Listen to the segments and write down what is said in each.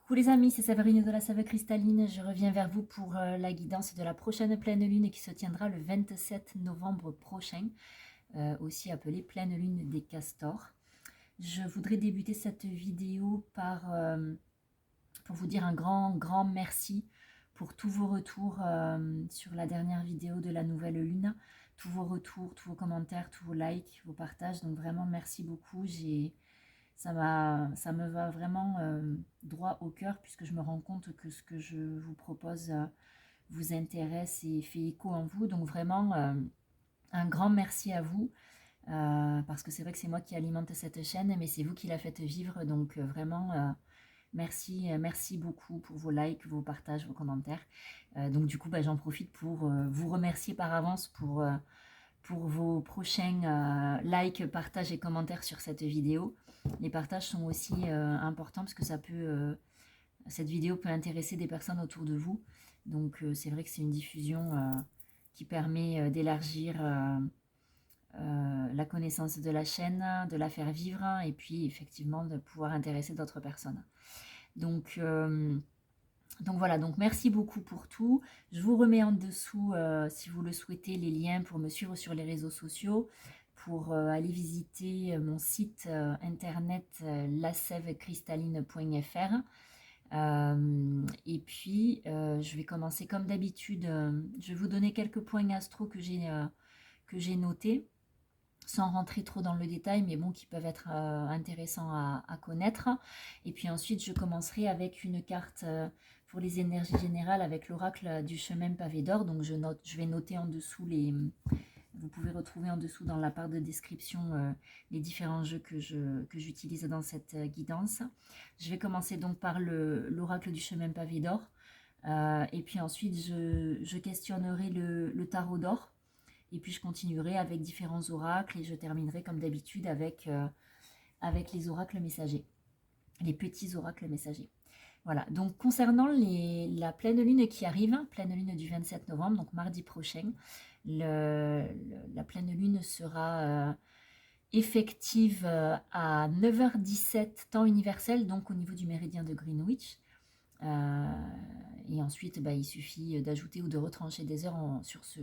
Coucou les amis, c'est Séverine de la Sève Cristalline. Je reviens vers vous pour la guidance de la prochaine pleine lune qui se tiendra le 27 novembre prochain, aussi appelée pleine lune des castors. Je voudrais débuter cette vidéo pour vous dire un grand merci pour tous vos retours sur la dernière vidéo de la nouvelle lune, tous vos retours, tous vos commentaires, tous vos likes, vos partages. Donc vraiment merci beaucoup. Ça me va vraiment droit au cœur puisque je me rends compte que ce que je vous propose vous intéresse et fait écho en vous. Donc vraiment un grand merci à vous parce que c'est vrai que c'est moi qui alimente cette chaîne, mais c'est vous qui la faites vivre. Donc vraiment merci, merci beaucoup pour vos likes, vos partages, vos commentaires. Donc du coup j'en profite pour vous remercier par avance pour vos prochains likes, partages et commentaires sur cette vidéo. Les partages sont aussi importants parce que cette vidéo peut intéresser des personnes autour de vous. Donc c'est vrai que c'est une diffusion qui permet d'élargir la connaissance de la chaîne, de la faire vivre et puis effectivement de pouvoir intéresser d'autres personnes. Donc voilà, donc merci beaucoup pour tout. Je vous remets en dessous, si vous le souhaitez, les liens pour me suivre sur les réseaux sociaux, pour aller visiter mon site internet lasèvecristalline.fr. Et puis, je vais commencer comme d'habitude. Je vais vous donner quelques points astro que j'ai notés, sans rentrer trop dans le détail, mais bon, qui peuvent être intéressants à connaître. Et puis ensuite, je commencerai avec une carte pour les énergies générales avec l'oracle du chemin pavé d'or. Donc je vais noter en dessous vous pouvez retrouver en dessous dans la barre de description les différents jeux que j'utilise dans cette guidance. Je vais commencer donc par l'oracle du chemin pavé d'or. Et puis ensuite, je questionnerai le tarot d'or. Et puis je continuerai avec différents oracles et je terminerai comme d'habitude avec les oracles messagers, les petits oracles messagers. Voilà, donc concernant la pleine lune qui arrive, pleine lune du 27 novembre, donc mardi prochain, la pleine lune sera effective à 9h17 temps universel, donc au niveau du méridien de Greenwich. Et ensuite, il suffit d'ajouter ou de retrancher des heures sur ce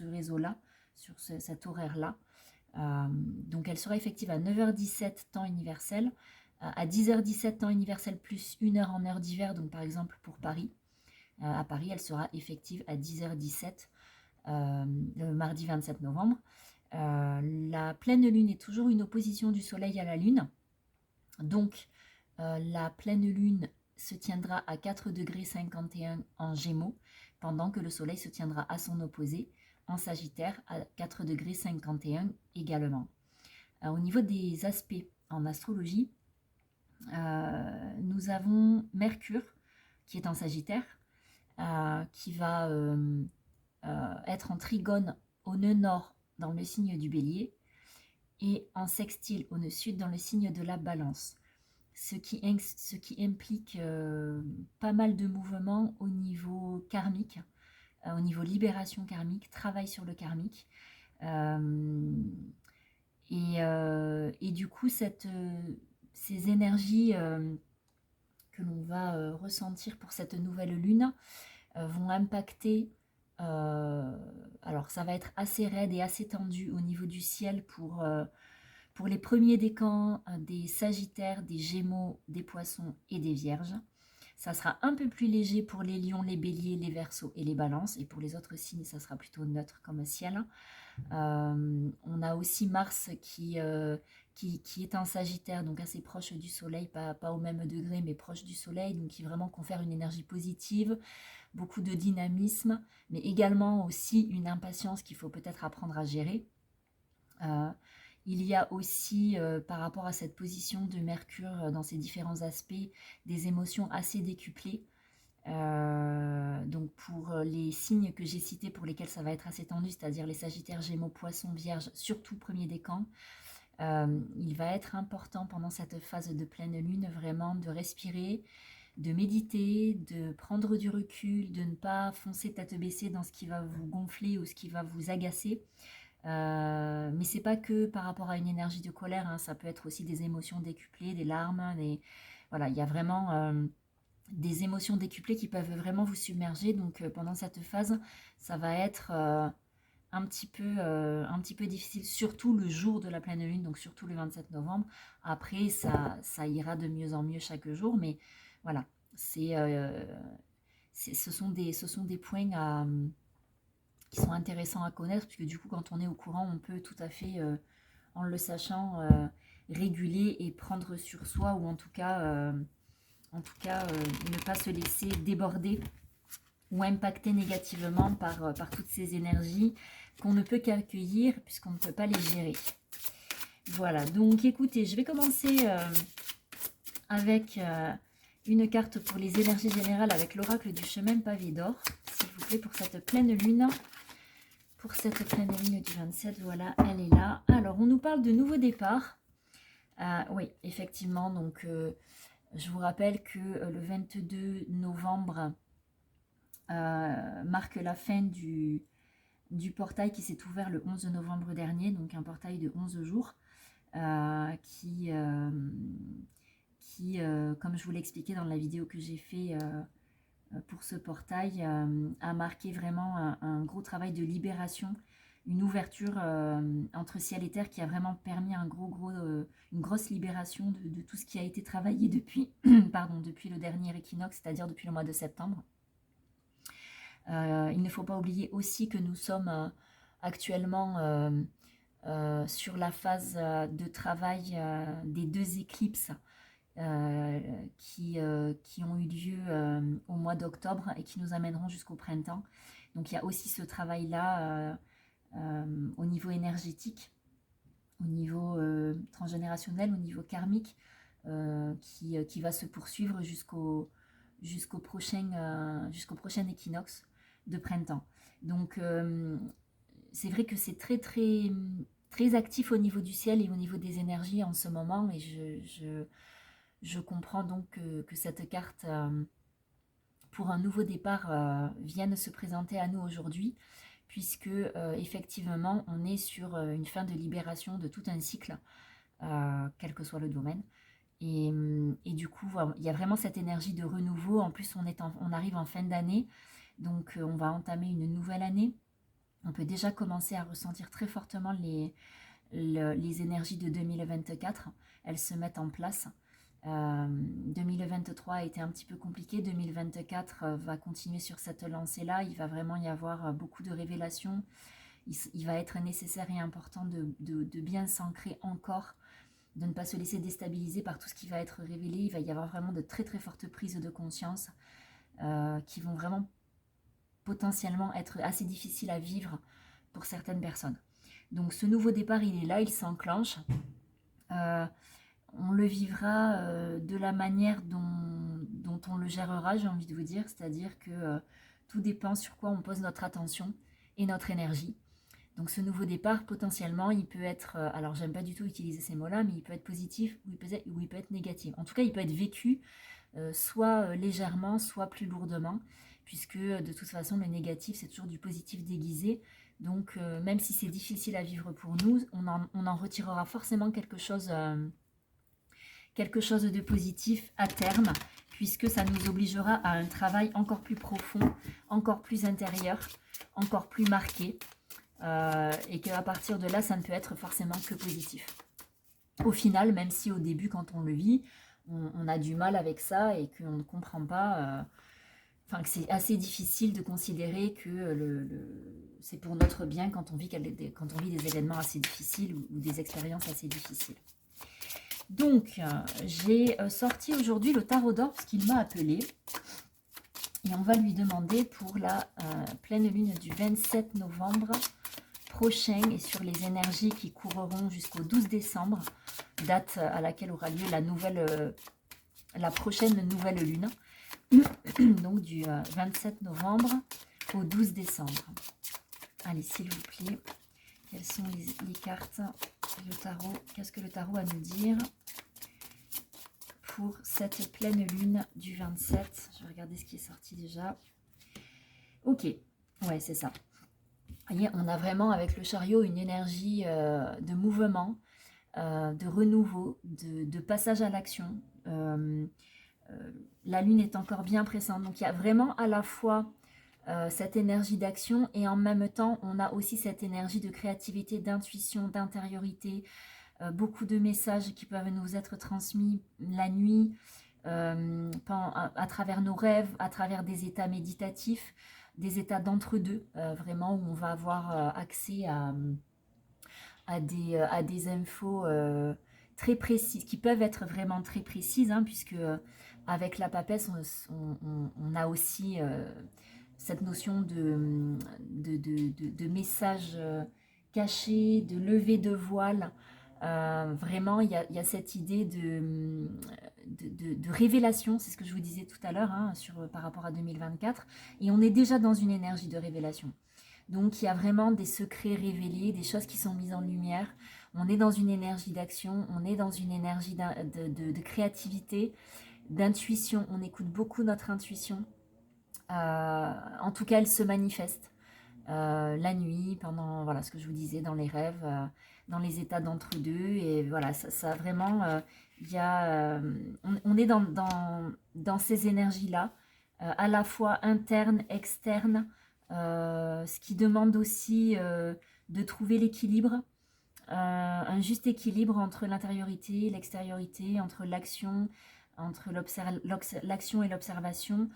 réseau-là, sur cet horaire-là. Donc elle sera effective à 9h17 temps universel, à 10h17 temps universel plus 1 heure en heure d'hiver, donc par exemple pour Paris. À Paris, elle sera effective à 10h17 le mardi 27 novembre. La pleine lune est toujours une opposition du soleil à la lune. Donc la pleine lune se tiendra à 4,51 degrés en Gémeaux, pendant que le soleil se tiendra à son opposé en Sagittaire à 4,51 degrés également. Au niveau des aspects en astrologie, nous avons Mercure qui est en Sagittaire, qui va être en trigone au nœud nord dans le signe du Bélier et en sextile au nœud sud dans le signe de la Balance. Ce qui implique pas mal de mouvements au niveau karmique, au niveau libération karmique, travail sur le karmique. Et du coup, ces énergies que l'on va ressentir pour cette nouvelle lune vont impacter. Alors, ça va être assez raide et assez tendu au niveau du ciel pour les premiers décans des Sagittaires, des Gémeaux, des Poissons et des Vierges. Ça sera un peu plus léger pour les Lions, les Béliers, les Verseaux et les Balances. Et pour les autres signes, ça sera plutôt neutre comme ciel. On a aussi Mars qui est en Sagittaire, donc assez proche du Soleil, pas au même degré, mais proche du Soleil, donc qui vraiment confère une énergie positive, beaucoup de dynamisme, mais également aussi une impatience qu'il faut peut-être apprendre à gérer. Il y a aussi, par rapport à cette position de Mercure dans ses différents aspects, des émotions assez décuplées. Donc pour les signes que j'ai cités pour lesquels ça va être assez tendu, c'est-à-dire les Sagittaires, Gémeaux, Poissons, Vierges, surtout premier décan, il va être important pendant cette phase de pleine lune vraiment de respirer, de méditer, de prendre du recul, de ne pas foncer tête baissée dans ce qui va vous gonfler ou ce qui va vous agacer. Mais c'est pas que par rapport à une énergie de colère, hein, ça peut être aussi des émotions décuplées, des larmes, voilà, il y a vraiment des émotions décuplées qui peuvent vraiment vous submerger. Donc pendant cette phase, ça va être un petit peu difficile, surtout le jour de la pleine lune, donc surtout le 27 novembre. Après, ça ira de mieux en mieux chaque jour, mais voilà, ce sont des points qui sont intéressants à connaître, puisque du coup, quand on est au courant, on peut tout à fait, en le sachant, réguler et prendre sur soi, ou en tout cas ne pas se laisser déborder ou impacter négativement par toutes ces énergies qu'on ne peut qu'accueillir puisqu'on ne peut pas les gérer. Voilà, donc écoutez, je vais commencer avec une carte pour les énergies générales avec l'oracle du chemin pavé d'or, s'il vous plaît, pour cette pleine lune. Pour cette pleine lune du 27, voilà, elle est là. Alors, on nous parle de nouveau départ. Oui, effectivement, donc je vous rappelle que le 22 novembre marque la fin du portail qui s'est ouvert le 11 novembre dernier, donc un portail de 11 jours, qui comme je vous l'ai expliqué dans la vidéo que j'ai fait pour ce portail, a marqué vraiment un gros travail de libération, une ouverture entre ciel et terre qui a vraiment permis une grosse libération de tout ce qui a été travaillé depuis, pardon, depuis le dernier équinoxe, c'est-à-dire depuis le mois de septembre. Il ne faut pas oublier aussi que nous sommes actuellement sur la phase de travail des 2 éclipses qui ont eu lieu au mois d'octobre et qui nous amèneront jusqu'au printemps. Donc il y a aussi ce travail-là au niveau énergétique, au niveau transgénérationnel, au niveau karmique, qui va se poursuivre jusqu'au prochain équinoxe de printemps. Donc c'est vrai que c'est très très très actif au niveau du ciel et au niveau des énergies en ce moment, et je comprends donc que cette carte pour un nouveau départ vienne se présenter à nous aujourd'hui, puisque effectivement on est sur une fin de libération de tout un cycle, quel que soit le domaine. Et du coup, il y a vraiment cette énergie de renouveau. En plus, on arrive en fin d'année, donc on va entamer une nouvelle année. On peut déjà commencer à ressentir très fortement les énergies de 2024. Elles se mettent en place. 2023 a été un petit peu compliqué. 2024 va continuer sur cette lancée-là. Il va vraiment y avoir beaucoup de révélations. Il va être nécessaire et important de bien s'ancrer encore, de ne pas se laisser déstabiliser par tout ce qui va être révélé. Il va y avoir vraiment de très très fortes prises de conscience qui vont vraiment potentiellement être assez difficiles à vivre pour certaines personnes. Donc ce nouveau départ, il est là, il s'enclenche. On le vivra de la manière dont on le gérera, j'ai envie de vous dire, c'est-à-dire que tout dépend sur quoi on pose notre attention et notre énergie. Donc ce nouveau départ, potentiellement, il peut être, alors j'aime pas du tout utiliser ces mots-là, mais il peut être positif ou il peut être négatif. En tout cas, il peut être vécu soit légèrement, soit plus lourdement, puisque de toute façon, le négatif, c'est toujours du positif déguisé. Donc même si c'est difficile à vivre pour nous, on en retirera forcément quelque chose de positif à terme, puisque ça nous obligera à un travail encore plus profond, encore plus intérieur, encore plus marqué. Et qu'à partir de là, ça ne peut être forcément que positif. Au final, même si au début, quand on le vit, on a du mal avec ça et qu'on ne comprend pas, que c'est assez difficile de considérer que c'est pour notre bien quand on vit des événements assez difficiles ou des expériences assez difficiles. Donc, j'ai sorti aujourd'hui le tarot d'or parce qu'il m'a appelé. Et on va lui demander pour la pleine lune du 27 novembre prochain et sur les énergies qui courront jusqu'au 12 décembre, date à laquelle aura lieu la prochaine nouvelle lune, donc du 27 novembre au 12 décembre. Allez, s'il vous plaît, quelles sont les cartes, le tarot, qu'est-ce que le tarot a à nous dire pour cette pleine lune du 27? Je vais regarder ce qui est sorti déjà. Ok, ouais, c'est ça. Vous voyez, on a vraiment avec le chariot une énergie de mouvement, de renouveau, de passage à l'action, la lune est encore bien pressante. Donc il y a vraiment à la fois cette énergie d'action et en même temps on a aussi cette énergie de créativité, d'intuition, d'intériorité, beaucoup de messages qui peuvent nous être transmis la nuit, à travers nos rêves, à travers des états méditatifs, des états d'entre-deux, vraiment où on va avoir accès à des infos très précises, qui peuvent être vraiment très précises, hein, puisque avec la papesse, on a aussi cette notion de message caché, de lever de voile. Vraiment, il y a cette idée de révélation, c'est ce que je vous disais tout à l'heure, hein, par rapport à 2024, et on est déjà dans une énergie de révélation. Donc il y a vraiment des secrets révélés, des choses qui sont mises en lumière. On est dans une énergie d'action, on est dans une énergie de créativité, d'intuition. On écoute beaucoup notre intuition. En tout cas, elle se manifeste la nuit, pendant voilà, ce que je vous disais, dans les rêves, dans les états d'entre-deux. Et voilà, ça vraiment, on est dans ces énergies-là, à la fois internes, externes, ce qui demande aussi de trouver l'équilibre, un juste équilibre entre l'intériorité, l'extériorité, entre l'action, entre l'action et l'observation,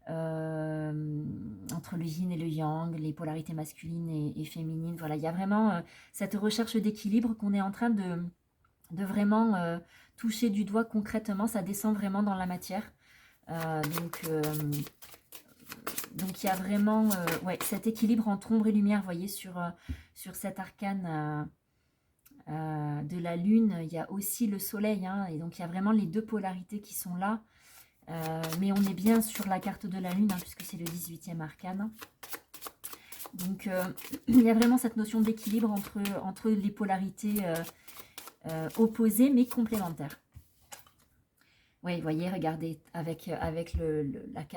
entre le yin et le yang, les polarités masculines et féminines. Voilà, il y a vraiment cette recherche d'équilibre qu'on est en train de vraiment toucher du doigt concrètement. Ça descend vraiment dans la matière. Donc il y a vraiment ouais, cet équilibre entre ombre et lumière, vous voyez, sur cet arcane de la lune. Il y a aussi le soleil, hein, et donc il y a vraiment les deux polarités qui sont là. Mais on est bien sur la carte de la lune, hein, puisque c'est le 18e arcane. Donc il y a vraiment cette notion d'équilibre entre les polarités opposées mais complémentaires. Oui, vous voyez, regardez, avec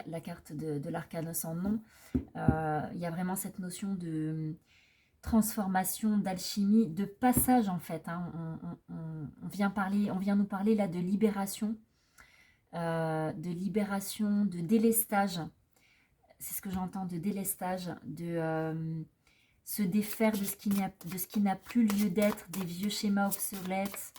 la carte de l'arcane sans nom, il y a vraiment cette notion de transformation, d'alchimie, de passage en fait. Hein. On vient nous parler là de libération, de délestage. C'est ce que j'entends, de délestage, de se défaire de ce qui n'a plus lieu d'être, des vieux schémas obsolètes,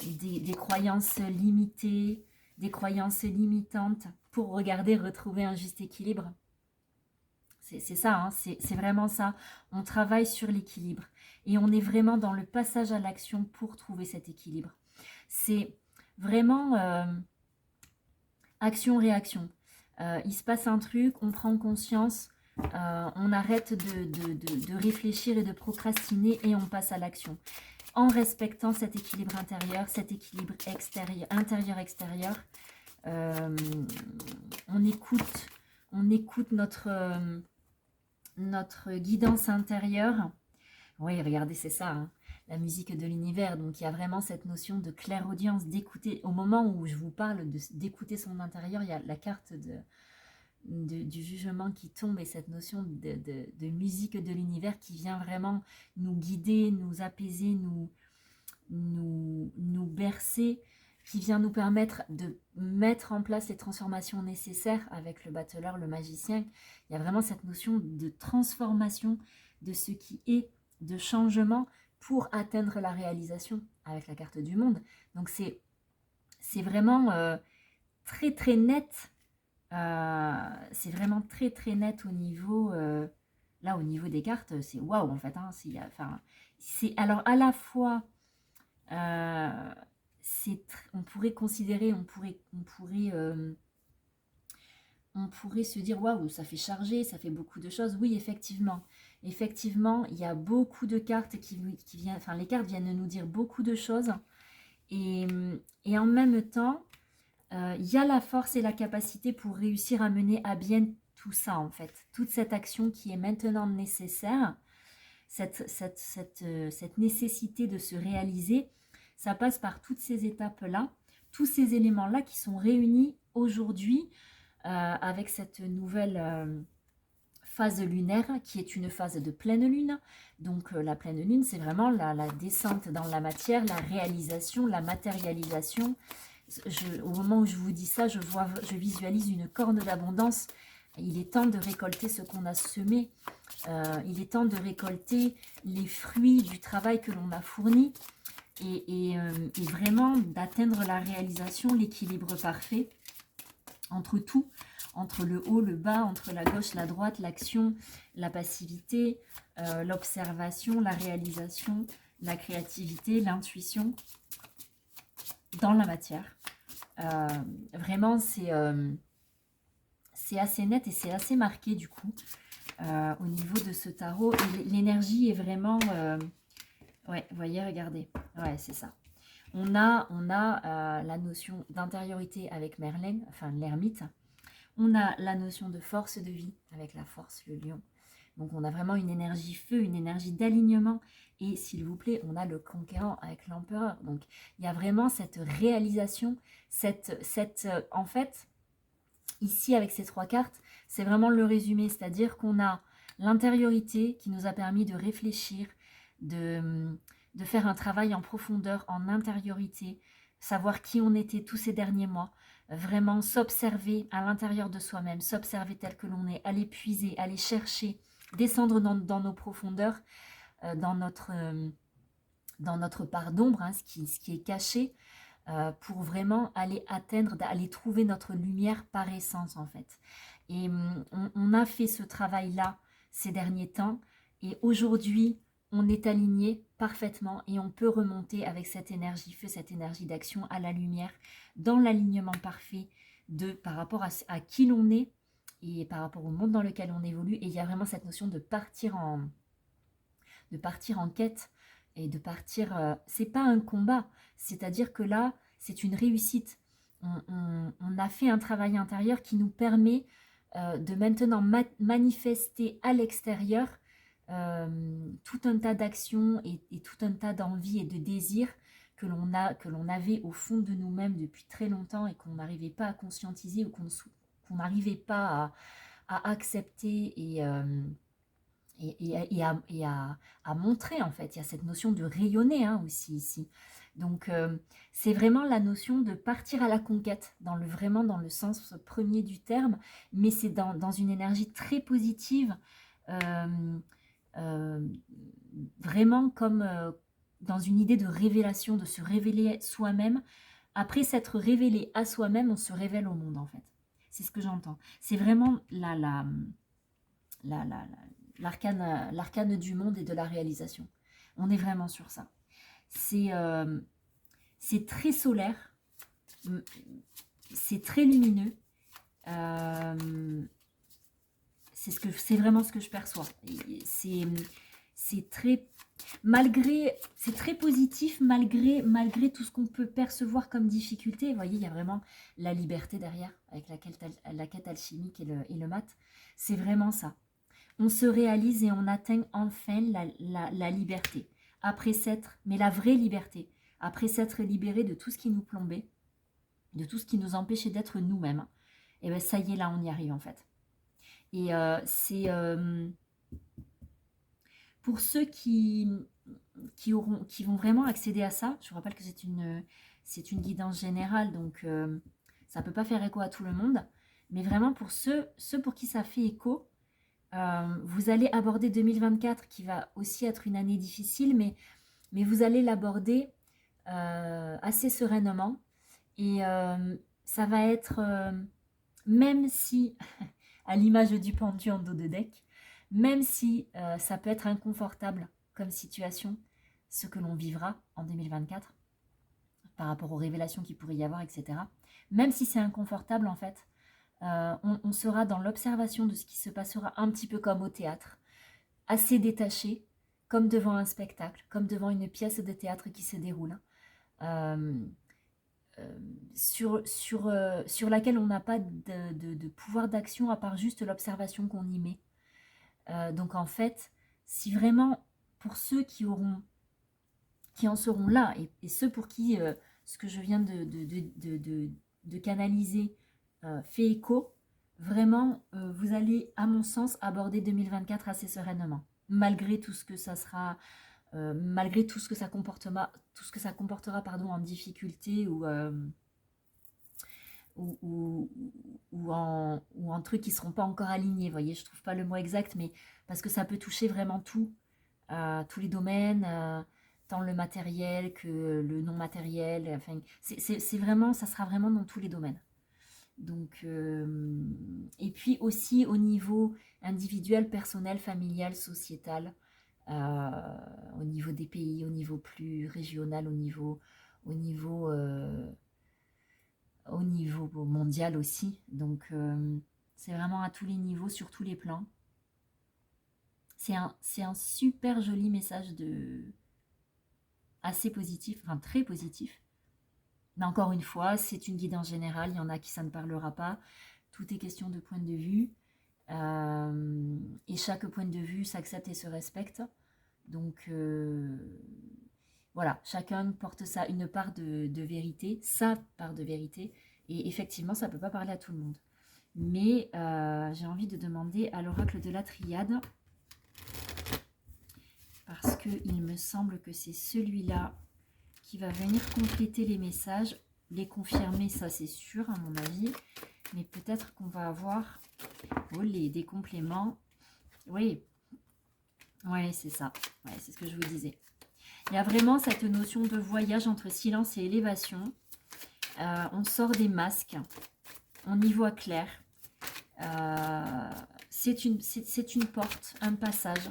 des croyances limitées, des croyances limitantes, pour retrouver un juste équilibre. C'est ça, hein, c'est vraiment ça. On travaille sur l'équilibre et on est vraiment dans le passage à l'action pour trouver cet équilibre. C'est vraiment action-réaction. Il se passe un truc, on prend conscience, on arrête de réfléchir et de procrastiner et on passe à l'action. En respectant cet équilibre intérieur, cet équilibre intérieur-extérieur, on écoute notre guidance intérieure. Oui, regardez, c'est ça, hein, la musique de l'univers. Donc, il y a vraiment cette notion de clairaudience, d'écouter. Au moment où je vous parle d'écouter son intérieur, il y a la carte du jugement qui tombe et cette notion de musique de l'univers qui vient vraiment nous guider, nous apaiser, nous bercer, qui vient nous permettre de mettre en place les transformations nécessaires avec le battleur, le magicien. Il y a vraiment cette notion de transformation de ce qui est, de changement pour atteindre la réalisation avec la carte du monde. Donc c'est vraiment très très net. C'est vraiment très très net au niveau là au niveau des cartes. C'est waouh en fait. Hein, c'est alors à la fois on pourrait considérer, on pourrait se dire waouh, ça fait charger, ça fait beaucoup de choses. Oui, effectivement, il y a beaucoup de cartes qui viennent, enfin les cartes viennent nous dire beaucoup de choses et en même temps, il y a la force et la capacité pour réussir à mener à bien tout ça en fait, toute cette action qui est maintenant nécessaire, cette nécessité de se réaliser. Ça passe par toutes ces étapes-là, tous ces éléments-là qui sont réunis aujourd'hui avec cette nouvelle phase lunaire qui est une phase de pleine lune. Donc la pleine lune, c'est vraiment la descente dans la matière, la réalisation, la matérialisation. Au moment où je vous dis ça, je visualise une corne d'abondance. Il est temps de récolter ce qu'on a semé. Il est temps de récolter les fruits du travail que l'on a fourni et vraiment d'atteindre la réalisation, l'équilibre parfait entre tout, entre le haut, le bas, entre la gauche, la droite, l'action, la passivité, l'observation, la réalisation, la créativité, l'intuition dans la matière. Vraiment, c'est assez net et c'est assez marqué du coup au niveau de ce tarot. L'énergie est vraiment... ouais, vous voyez, regardez. Ouais, c'est ça. On a la notion d'intériorité avec Merlin, enfin l'ermite. On a la notion de force de vie avec la force, le lion. Donc on a vraiment une énergie feu, une énergie d'alignement. Et s'il vous plaît, on a le conquérant avec l'empereur. Donc il y a vraiment cette réalisation, en fait, ici avec ces 3 cartes, c'est vraiment le résumé. C'est-à-dire qu'on a l'intériorité qui nous a permis de réfléchir, de faire un travail en profondeur, en intériorité, savoir qui on était tous ces derniers mois, vraiment s'observer à l'intérieur de soi-même, s'observer tel que l'on est, aller puiser, aller chercher, descendre dans nos profondeurs, dans notre part d'ombre, hein, ce qui est caché, pour vraiment aller atteindre, aller trouver notre lumière par essence en fait. Et on a fait ce travail-là ces derniers temps et aujourd'hui, on est aligné parfaitement et on peut remonter avec cette énergie feu, cette énergie d'action à la lumière, dans l'alignement parfait par rapport à qui l'on est et par rapport au monde dans lequel on évolue. Et il y a vraiment cette notion de partir en quête et de partir... c'est pas un combat, c'est-à-dire que là, c'est une réussite. On a fait un travail intérieur qui nous permet de maintenant manifester à l'extérieur tout un tas d'actions et tout un tas d'envies et de désirs que l'on avait au fond de nous-mêmes depuis très longtemps et qu'on n'arrivait pas à conscientiser ou qu'on n'arrivait pas à accepter à montrer en fait. Il y a cette notion de rayonner hein, aussi ici. Donc c'est vraiment la notion de partir à la conquête, vraiment dans le sens premier du terme, mais c'est dans une énergie très positive, vraiment comme dans une idée de révélation, de se révéler soi-même. Après s'être révélé à soi-même, on se révèle au monde en fait. C'est ce que j'entends. C'est vraiment l'arcane du monde et de la réalisation. On est vraiment sur ça. C'est très solaire, c'est très lumineux, c'est vraiment ce que je perçois. C'est très positif malgré tout ce qu'on peut percevoir comme difficulté. Vous voyez, il y a vraiment la liberté derrière avec la quête alchimique et le mat. C'est vraiment ça. On se réalise et on atteint enfin la liberté. Mais la vraie liberté, après s'être libéré de tout ce qui nous plombait, de tout ce qui nous empêchait d'être nous-mêmes, et bien ça y est, là on y arrive en fait. Et c'est pour ceux qui vont vraiment accéder à ça, je vous rappelle que c'est une guidance générale, donc ça ne peut pas faire écho à tout le monde, mais vraiment pour ceux pour qui ça fait écho, vous allez aborder 2024 qui va aussi être une année difficile, mais vous allez l'aborder assez sereinement et ça va être, même si, à l'image du pendu en dos de deck, même si ça peut être inconfortable comme situation, ce que l'on vivra en 2024 par rapport aux révélations qu'il pourrait y avoir, etc. Même si c'est inconfortable en fait, on sera dans l'observation de ce qui se passera un petit peu comme au théâtre, assez détaché, comme devant un spectacle, comme devant une pièce de théâtre qui se déroule, sur laquelle on n'a pas de pouvoir d'action à part juste l'observation qu'on y met. Donc en fait, si vraiment, pour ceux qui en seront là, et ceux pour qui ce que je viens de canaliser fait écho, vraiment, vous allez, à mon sens, aborder 2024 assez sereinement, malgré tout ce que ça sera, malgré tout ce que ça comportera, pardon, en difficulté ou, ou, ou en trucs qui ne seront pas encore alignés. Vous voyez, je ne trouve pas le mot exact, mais parce que ça peut toucher vraiment tout, tous les domaines, tant le matériel que le non matériel. Enfin, c'est vraiment, ça sera vraiment dans tous les domaines. Donc, et puis aussi au niveau individuel, personnel, familial, sociétal, euh, au niveau des pays, au niveau plus régional, au niveau, euh, au niveau mondial aussi. Donc, c'est vraiment à tous les niveaux, sur tous les plans. C'est un super joli message assez positif, enfin très positif. Mais encore une fois, c'est une guidance générale, il y en a qui ça ne parlera pas. Tout est question de point de vue. Et chaque point de vue s'accepte et se respecte. Donc voilà, chacun porte ça, une part de vérité, sa part de vérité. Et effectivement, ça ne peut pas parler à tout le monde. Mais j'ai envie de demander à l'oracle de la triade, parce qu'il me semble que c'est celui-là qui va venir compléter les messages, les confirmer, ça c'est sûr à mon avis. Mais peut-être qu'on va avoir des compléments. Oui, ouais, c'est ça. Ouais, c'est ce que je vous disais. Il y a vraiment cette notion de voyage entre silence et élévation. On sort des masques. On y voit clair. C'est une porte, un passage.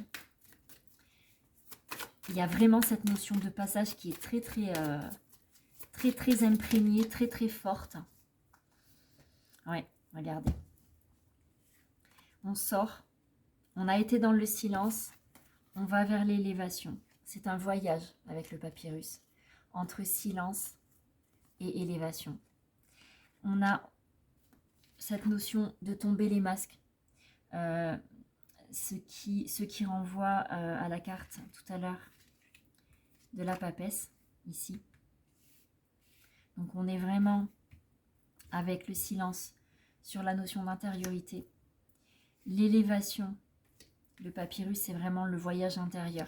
Il y a vraiment cette notion de passage qui est très imprégnée, très forte. Ouais, regardez. On sort. On a été dans le silence. On va vers l'élévation. C'est un voyage avec le papyrus entre silence et élévation. On a cette notion de tomber les masques, ce qui renvoie à la carte tout à l'heure de la papesse, ici. Donc on est vraiment avec le silence sur la notion d'intériorité. L'élévation, le papyrus, c'est vraiment le voyage intérieur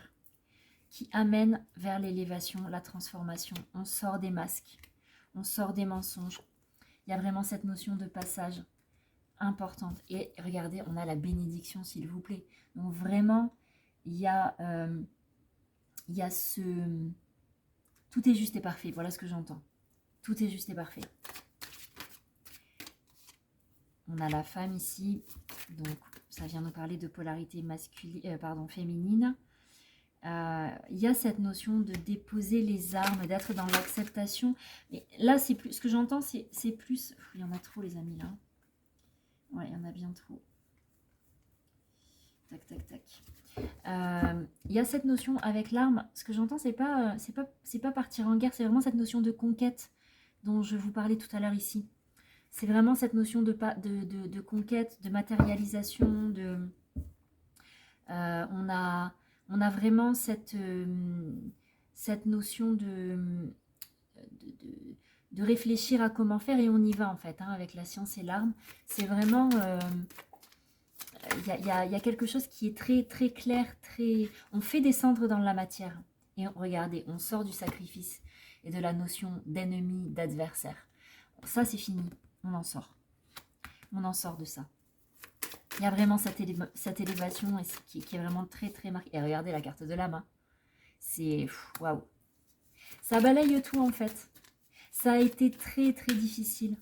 qui amène vers l'élévation, la transformation. On sort des masques, on sort des mensonges. Il y a vraiment cette notion de passage importante. Et regardez, on a la bénédiction, s'il vous plaît. Donc vraiment, il y a ce... Tout est juste et parfait, voilà ce que j'entends. Tout est juste et parfait. On a la femme ici, donc ça vient nous parler de polarité masculine, féminine. Il y a cette notion de déposer les armes, d'être dans l'acceptation. Mais là, c'est plus, ce que j'entends, c'est plus... Il y en a trop, les amis, là. Ouais, il y en a bien trop. Tac, tac, tac. Il y a cette notion avec l'arme. Ce que j'entends, c'est pas partir en guerre, c'est vraiment cette notion de conquête dont je vous parlais tout à l'heure ici. C'est vraiment cette notion de conquête, de matérialisation, on a vraiment cette notion de réfléchir à comment faire, et on y va en fait, hein, avec la science et l'arme. C'est vraiment... il y a quelque chose qui est très clair, on fait descendre dans la matière. Et regardez, on sort du sacrifice et de la notion d'ennemi, d'adversaire. Ça, c'est fini. On en sort. On en sort de ça. Il y a vraiment cette élévation qui est vraiment très marquée. Et regardez la carte de la main. C'est... Waouh. Ça balaye tout en fait. Ça a été très difficile.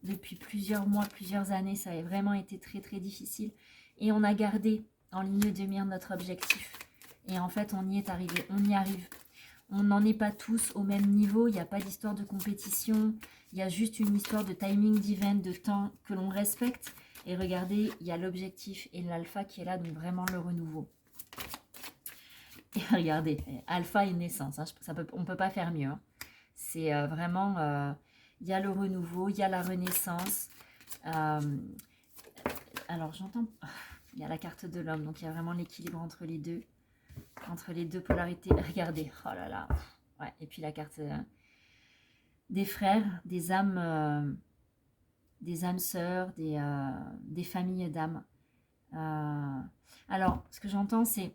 Depuis plusieurs mois, plusieurs années, ça a vraiment été très difficile. Et on a gardé en ligne de mire notre objectif. Et en fait, on y est arrivé. On y arrive. On n'en est pas tous au même niveau. Il n'y a pas d'histoire de compétition. Il y a juste une histoire de timing divin, de temps que l'on respecte. Et regardez, il y a l'objectif et l'alpha qui est là, donc vraiment le renouveau. Et regardez, alpha et naissance, hein, on ne peut pas faire mieux. Hein. C'est vraiment, il y a le renouveau, il y a la renaissance. Alors j'entends, il y a la carte de l'homme, donc il y a vraiment l'équilibre entre les deux polarités. Regardez, oh là là. Ouais, et puis la carte des frères, des âmes des âmes sœurs, des familles d'âmes. Alors, ce que j'entends, c'est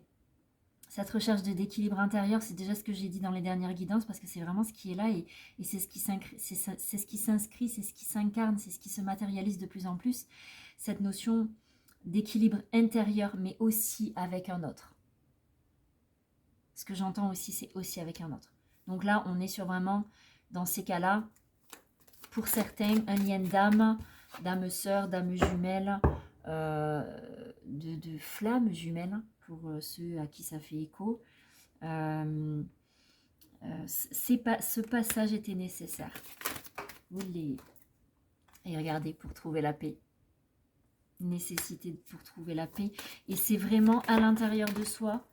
cette recherche d'équilibre intérieur, c'est déjà ce que j'ai dit dans les dernières guidances, parce que c'est vraiment ce qui est là, et c'est ce qui s'inscrit, c'est ce qui s'incarne, c'est ce qui se matérialise de plus en plus, cette notion d'équilibre intérieur, mais aussi avec un autre. Ce que j'entends aussi, c'est aussi avec un autre. Donc là, on est sur vraiment, dans ces cas-là, pour certains, un lien d'âme, d'âme sœur, d'âme jumelle, de flammes jumelles, pour ceux à qui ça fait écho. Ce passage était nécessaire. Et regardez, pour trouver la paix. Nécessité pour trouver la paix. Et c'est vraiment à l'intérieur de soi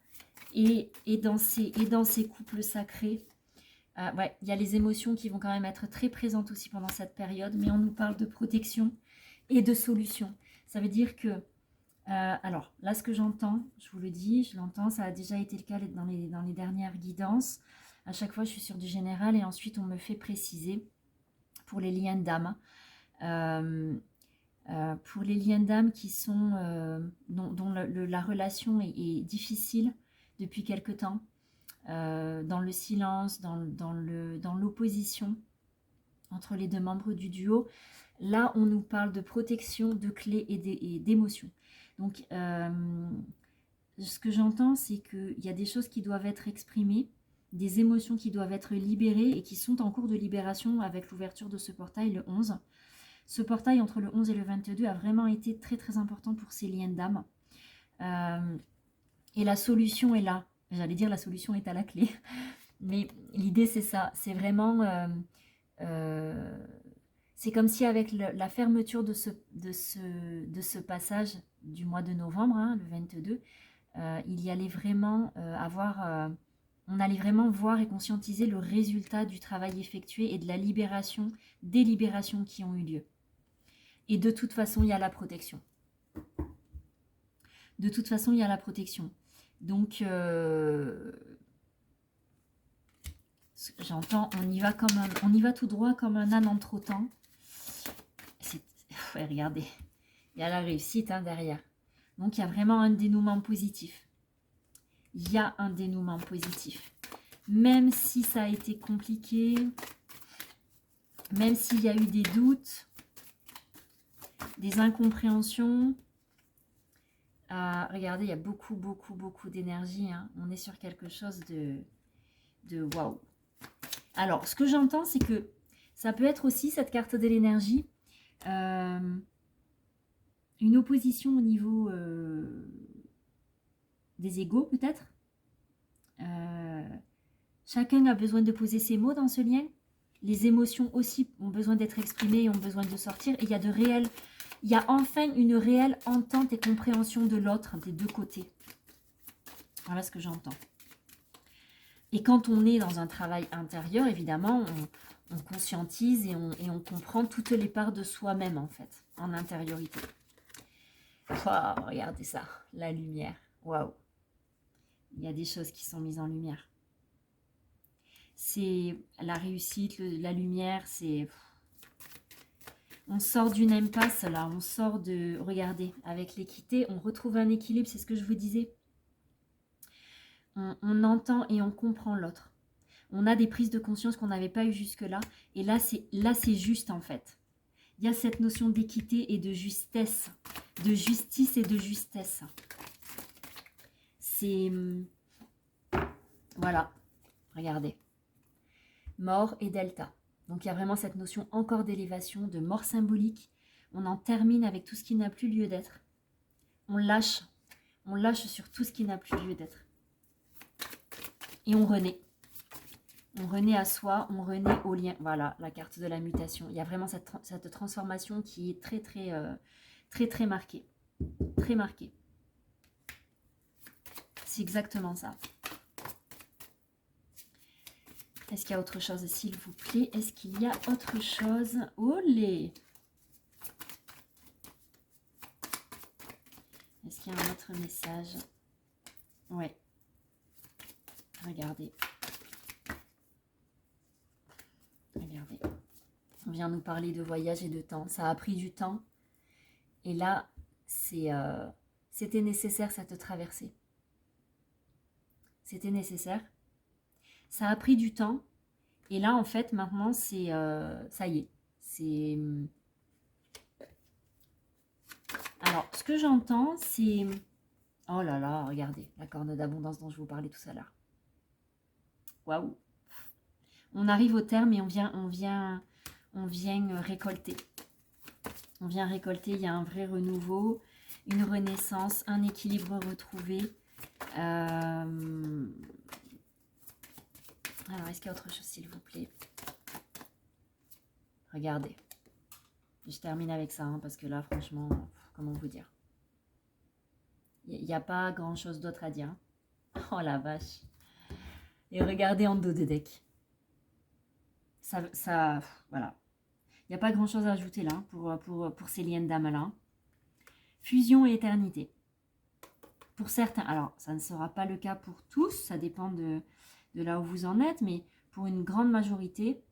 et dans ces couples sacrés. Ouais, il y a les émotions qui vont quand même être très présentes aussi pendant cette période, mais on nous parle de protection et de solution. Ça veut dire que, alors là ce que j'entends, je vous le dis, je l'entends, ça a déjà été le cas dans les dernières guidances. À chaque fois je suis sur du général et ensuite on me fait préciser pour les liens d'âme. Pour les liens d'âme qui sont, dont la relation est difficile depuis quelque temps, dans le silence, dans l'opposition entre les deux membres du duo. Là, on nous parle de protection, de clés et d'émotions. Donc, ce que j'entends, c'est qu'il y a des choses qui doivent être exprimées, des émotions qui doivent être libérées et qui sont en cours de libération avec l'ouverture de ce portail le 11. Ce portail entre le 11 et le 22 a vraiment été très très important pour ces liens d'âme. Et la solution est là. J'allais dire la solution est à la clé. Mais l'idée c'est ça. C'est vraiment... c'est comme si avec la fermeture de ce passage du mois de novembre, hein, le 22, il y allait vraiment avoir... on allait vraiment voir et conscientiser le résultat du travail effectué et de la libération, des libérations qui ont eu lieu. Et de toute façon, il y a la protection. De toute façon, il y a la protection. Donc, j'entends, on y va tout droit comme un âne en trottant. Ouais, regardez, il y a la réussite hein, derrière. Donc, il y a vraiment un dénouement positif. Il y a un dénouement positif. Même si ça a été compliqué, même s'il y a eu des doutes, des incompréhensions. Regardez, il y a beaucoup d'énergie. Hein. On est sur quelque chose de waouh. Alors, ce que j'entends, c'est que ça peut être aussi, cette carte de l'énergie, une opposition au niveau des égos, peut-être. Chacun a besoin de poser ses mots dans ce lien. Les émotions aussi ont besoin d'être exprimées et ont besoin de sortir. Et il y a enfin une réelle entente et compréhension de l'autre, des deux côtés. Voilà ce que j'entends. Et quand on est dans un travail intérieur, évidemment, on conscientise et on comprend toutes les parts de soi-même, en fait, en intériorité. Waouh, regardez ça, la lumière. Waouh. Il y a des choses qui sont mises en lumière. C'est la réussite, la lumière, c'est... On sort d'une impasse, là, on sort de... Regardez, avec l'équité, on retrouve un équilibre, c'est ce que je vous disais. On entend et on comprend l'autre. On a des prises de conscience qu'on n'avait pas eues jusque-là. Et là, c'est juste, en fait. Il y a cette notion d'équité et de justesse. De justice et de justesse. C'est... Voilà. Regardez. Mort et delta. Donc, il y a vraiment cette notion encore d'élévation, de mort symbolique. On en termine avec tout ce qui n'a plus lieu d'être. On lâche sur tout ce qui n'a plus lieu d'être. Et on renaît. On renaît à soi, on renaît au lien. Voilà, la carte de la mutation. Il y a vraiment cette transformation qui est très marquée. Très marquée. C'est exactement ça. Est-ce qu'il y a autre chose, s'il vous plaît? Est-ce qu'il y a autre chose? Olé! Est-ce qu'il y a un autre message? Ouais. Regardez. Regardez. vient nous parler de voyage et de temps. Ça a pris du temps. Et là, c'était nécessaire cette traversée. C'était nécessaire. Ça a pris du temps. Et là, en fait, maintenant, ça y est. C'est... Alors, ce que j'entends, c'est... Oh là là, regardez, la corne d'abondance dont je vous parlais tout à l'heure. Waouh! On arrive au terme et on vient récolter. On vient récolter, il y a un vrai renouveau, une renaissance, un équilibre retrouvé. Alors, est-ce qu'il y a autre chose, s'il vous plaît? Regardez. Je termine avec ça, hein, parce que là, franchement, comment vous dire? Il n'y a pas grand-chose d'autre à dire. Oh la vache! Et regardez en dos de deck. Voilà. Il n'y a pas grand-chose à ajouter là, pour ces liens d'âme-là. Fusion et éternité. Pour certains, alors ça ne sera pas le cas pour tous, ça dépend de là où vous en êtes, mais pour une grande majorité,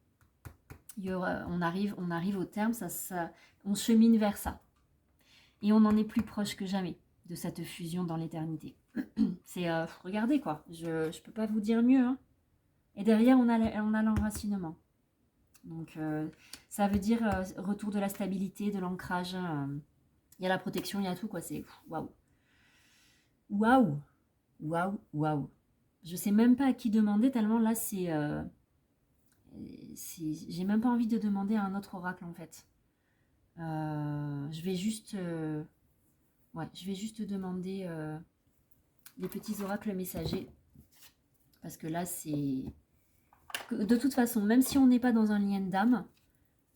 on arrive au terme, on chemine vers ça. Et on en est plus proche que jamais de cette fusion dans l'éternité. C'est, regardez quoi, je ne peux pas vous dire mieux. Hein. Et derrière, on a l'enracinement. Donc, ça veut dire retour de la stabilité, de l'ancrage. Il y a la protection, il y a tout, quoi. C'est waouh. Waouh. Waouh, waouh. Je sais même pas à qui demander, tellement là, j'ai même pas envie de demander à un autre oracle, en fait. Je vais juste demander les petits oracles messagers. Parce que là, c'est... De toute façon, même si on n'est pas dans un lien d'âme,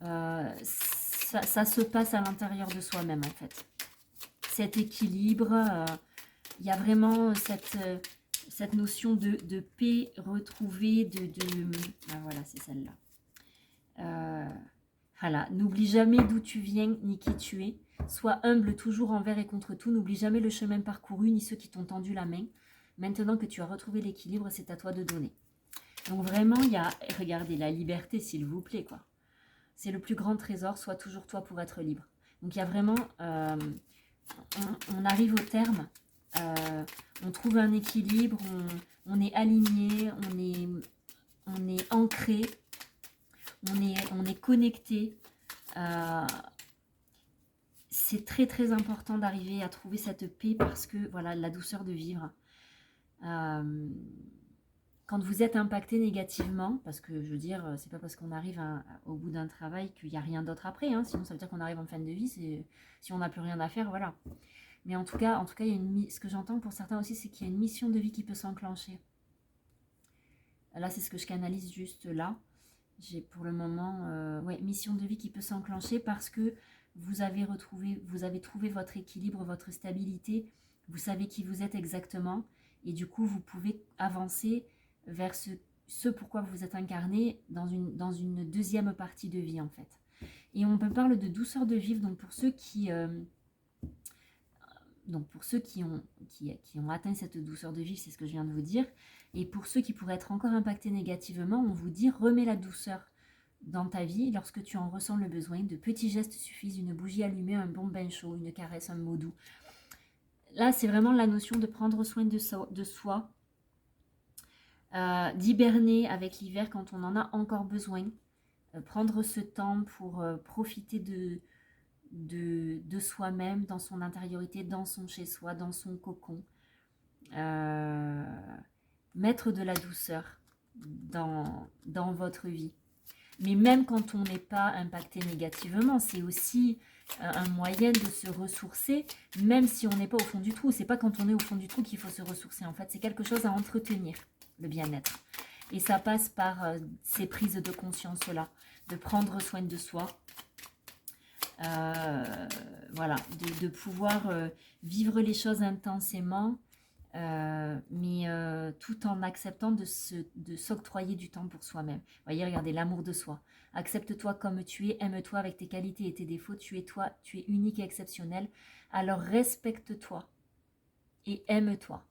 ça se passe à l'intérieur de soi-même, en fait. Cet équilibre, il y a vraiment cette notion de paix retrouvée, voilà, c'est celle-là. Voilà, n'oublie jamais d'où tu viens, ni qui tu es. Sois humble toujours envers et contre tout. N'oublie jamais le chemin parcouru, ni ceux qui t'ont tendu la main. Maintenant que tu as retrouvé l'équilibre, c'est à toi de donner. Donc vraiment, il y a, regardez, la liberté, s'il vous plaît, quoi. C'est le plus grand trésor, sois toujours toi pour être libre. Donc il y a vraiment, on arrive au terme, on trouve un équilibre, on est aligné, on est ancré, on est connecté. C'est très très important d'arriver à trouver cette paix parce que, voilà, la douceur de vivre. Quand vous êtes impacté négativement, parce que je veux dire, c'est pas parce qu'on arrive au bout d'un travail qu'il n'y a rien d'autre après, hein, sinon ça veut dire qu'on arrive en fin de vie, si on n'a plus rien à faire, voilà. Mais en tout cas il y a ce que j'entends pour certains aussi, c'est qu'il y a une mission de vie qui peut s'enclencher. Là, c'est ce que je canalise juste là. J'ai pour le moment, mission de vie qui peut s'enclencher parce que vous avez trouvé votre équilibre, votre stabilité, vous savez qui vous êtes exactement, et du coup, vous pouvez avancer vers ce pourquoi vous êtes incarné dans une deuxième partie de vie, en fait. Et on parle de douceur de vivre, donc pour ceux qui ont atteint cette douceur de vivre, c'est ce que je viens de vous dire. Et pour ceux qui pourraient être encore impactés négativement, on vous dit remets la douceur dans ta vie lorsque tu en ressens le besoin. De petits gestes suffisent, une bougie allumée, un bon bain chaud, une caresse, un mot doux. Là, c'est vraiment la notion de prendre soin de soi, d'hiberner avec l'hiver quand on en a encore besoin, prendre ce temps pour profiter de soi-même, dans son intériorité, dans son chez-soi, dans son cocon. Mettre de la douceur dans votre vie. Mais même quand on n'est pas impacté négativement, c'est aussi un moyen de se ressourcer, même si on n'est pas au fond du trou. C'est pas quand on est au fond du trou qu'il faut se ressourcer. En fait, c'est quelque chose à entretenir, le bien-être. Et ça passe par ces prises de conscience-là, de prendre soin de soi. Voilà, de pouvoir vivre les choses intensément, mais tout en acceptant de s'octroyer du temps pour soi-même. Vous voyez, regardez, l'amour de soi. Accepte-toi comme tu es, aime-toi avec tes qualités et tes défauts. Tu es toi, tu es unique et exceptionnel. Alors respecte-toi et aime-toi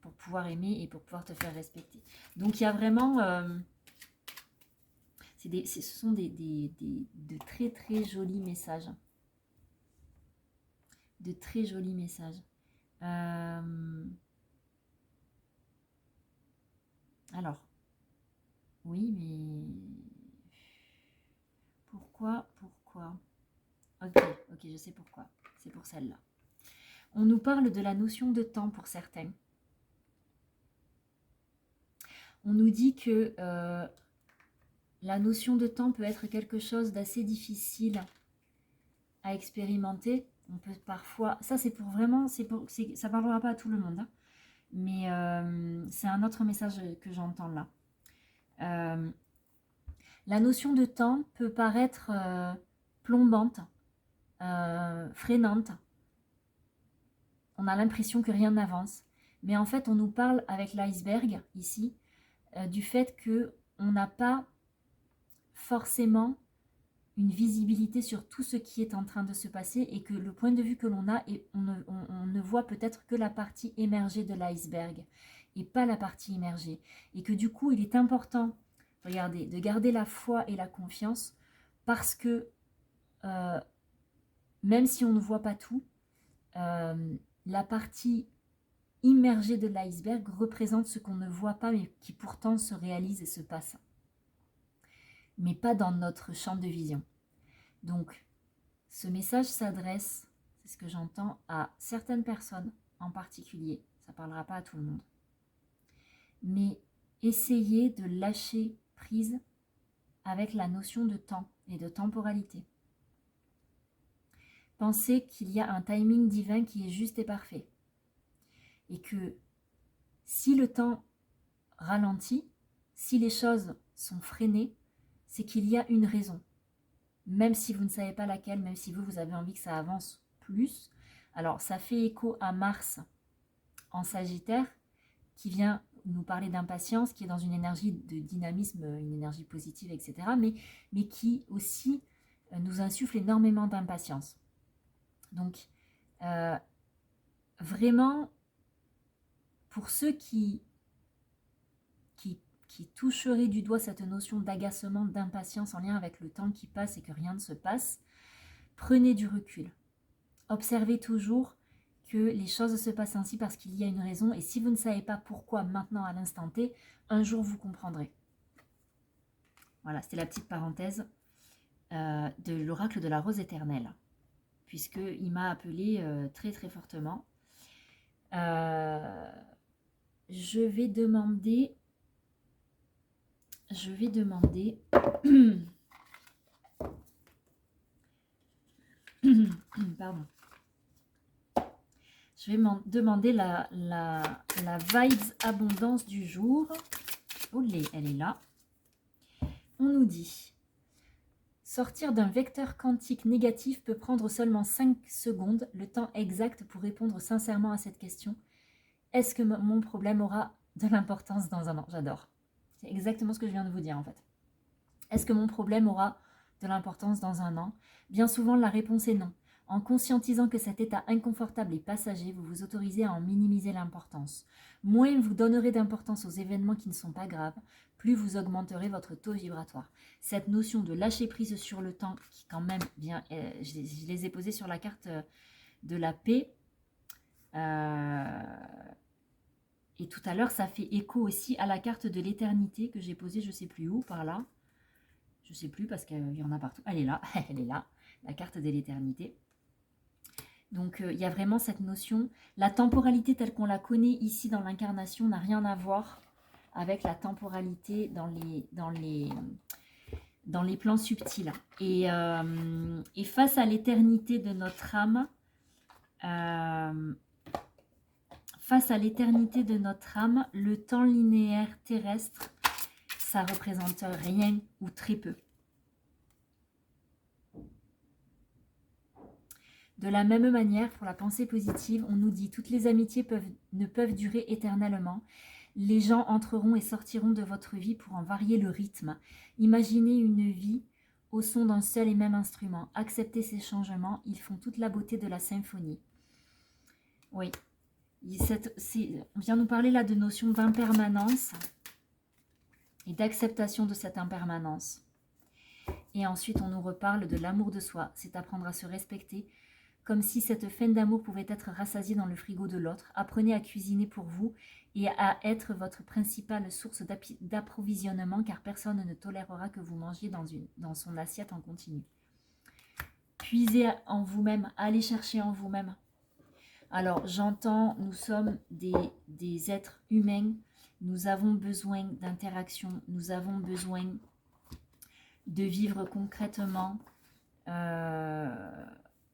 pour pouvoir aimer et pour pouvoir te faire respecter. Donc il y a vraiment... Ce sont de très très jolis messages. De très jolis messages. Alors, oui, mais pourquoi ok, je sais pourquoi. C'est pour celle-là. On nous parle de la notion de temps pour certains. On nous dit que la notion de temps peut être quelque chose d'assez difficile à expérimenter. On peut parfois... Ça, c'est pour vraiment... ça ne parlera pas à tout le monde. Hein, mais c'est un autre message que j'entends là. La notion de temps peut paraître plombante, freinante. On a l'impression que rien n'avance. Mais en fait, on nous parle avec l'iceberg, ici, du fait qu'on n'a pas forcément une visibilité sur tout ce qui est en train de se passer et que le point de vue que l'on a, on ne voit peut-être que la partie émergée de l'iceberg et pas la partie immergée. Et que du coup, il est important, regardez, de garder la foi et la confiance parce que même si on ne voit pas tout, la partie immergée de l'iceberg représente ce qu'on ne voit pas mais qui pourtant se réalise et se passe. Mais pas dans notre champ de vision. Donc, ce message s'adresse, c'est ce que j'entends, à certaines personnes en particulier. Ça ne parlera pas à tout le monde. Mais essayez de lâcher prise avec la notion de temps et de temporalité. Pensez qu'il y a un timing divin qui est juste et parfait. Et que si le temps ralentit, si les choses sont freinées, c'est qu'il y a une raison. Même si vous ne savez pas laquelle, même si vous avez envie que ça avance plus. Alors, ça fait écho à Mars en Sagittaire, qui vient nous parler d'impatience, qui est dans une énergie de dynamisme, une énergie positive, etc., mais qui aussi nous insuffle énormément d'impatience. Donc, vraiment, pour ceux qui toucherait du doigt cette notion d'agacement, d'impatience en lien avec le temps qui passe et que rien ne se passe, prenez du recul. Observez toujours que les choses se passent ainsi parce qu'il y a une raison et si vous ne savez pas pourquoi maintenant à l'instant T, un jour vous comprendrez. Voilà, c'était la petite parenthèse de l'oracle de la rose éternelle, puisqu'il m'a appelé très très fortement. Je vais demander... Pardon. Je vais demander la vibes abondance du jour. Olé, elle est là. On nous dit, sortir d'un vecteur quantique négatif peut prendre seulement 5 secondes, le temps exact pour répondre sincèrement à cette question. Est-ce que mon problème aura de l'importance dans un an? J'adore. C'est exactement ce que je viens de vous dire en fait. Est-ce que mon problème aura de l'importance dans un an? Bien souvent, la réponse est non. En conscientisant que cet état inconfortable est passager, vous vous autorisez à en minimiser l'importance. Moins vous donnerez d'importance aux événements qui ne sont pas graves, plus vous augmenterez votre taux vibratoire. Cette notion de lâcher prise sur le temps, qui quand même vient, je les ai posées sur la carte de la paix, et tout à l'heure, ça fait écho aussi à la carte de l'éternité que j'ai posée, je ne sais plus où, par là. Je ne sais plus parce qu'il y en a partout. Elle est là, elle est là, la carte de l'éternité. Donc, il y a vraiment cette notion. La temporalité telle qu'on la connaît ici dans l'incarnation n'a rien à voir avec la temporalité dans les plans subtils. Et face à l'éternité de notre âme, le temps linéaire terrestre, ça représente rien ou très peu. De la même manière, pour la pensée positive, on nous dit toutes les amitiés ne peuvent durer éternellement. Les gens entreront et sortiront de votre vie pour en varier le rythme. Imaginez une vie au son d'un seul et même instrument. Acceptez ces changements, ils font toute la beauté de la symphonie. Oui, on vient nous parler là de notion d'impermanence et d'acceptation de cette impermanence. Et ensuite, on nous reparle de l'amour de soi. C'est apprendre à se respecter, comme si cette faim d'amour pouvait être rassasiée dans le frigo de l'autre. Apprenez à cuisiner pour vous et à être votre principale source d'approvisionnement, car personne ne tolérera que vous mangiez dans son assiette en continu. Puisez en vous-même, allez chercher en vous-même. Alors, j'entends, nous sommes des êtres humains, nous avons besoin d'interaction, nous avons besoin de vivre concrètement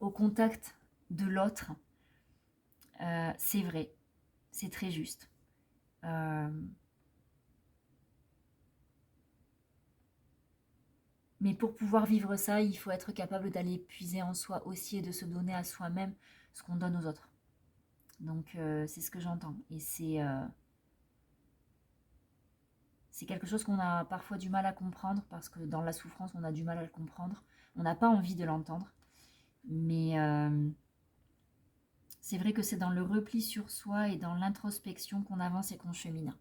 au contact de l'autre. C'est vrai, c'est très juste. Mais pour pouvoir vivre ça, il faut être capable d'aller puiser en soi aussi et de se donner à soi-même ce qu'on donne aux autres. Donc c'est ce que j'entends. Et c'est quelque chose qu'on a parfois du mal à comprendre parce que dans la souffrance, on a du mal à le comprendre. On n'a pas envie de l'entendre. Mais c'est vrai que c'est dans le repli sur soi et dans l'introspection qu'on avance et qu'on chemine.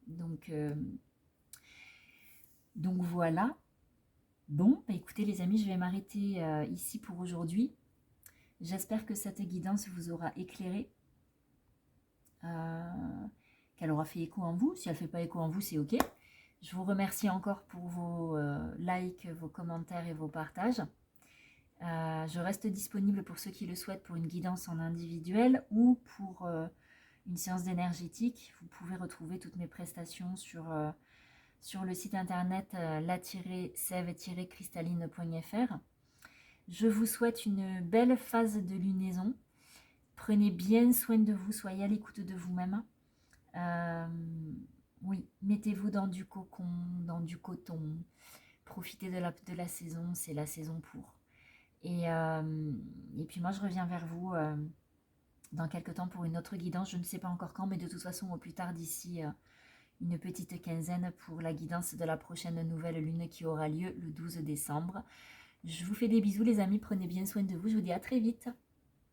Donc voilà. Bon, bah écoutez les amis, je vais m'arrêter ici pour aujourd'hui. J'espère que cette guidance vous aura éclairé, qu'elle aura fait écho en vous. Si elle ne fait pas écho en vous, c'est ok. Je vous remercie encore pour vos likes, vos commentaires et vos partages. Je reste disponible pour ceux qui le souhaitent pour une guidance en individuel ou pour une séance d'énergétique. Vous pouvez retrouver toutes mes prestations sur le site internet la-sève-cristalline.fr. Je vous souhaite une belle phase de lunaison. Prenez bien soin de vous, soyez à l'écoute de vous-même. Oui, mettez-vous dans du cocon, dans du coton. Profitez de la saison, c'est la saison pour. Et puis moi, je reviens vers vous dans quelques temps pour une autre guidance. Je ne sais pas encore quand, mais de toute façon, au plus tard d'ici une petite quinzaine pour la guidance de la prochaine nouvelle lune qui aura lieu le 12 décembre. Je vous fais des bisous les amis, prenez bien soin de vous, je vous dis à très vite.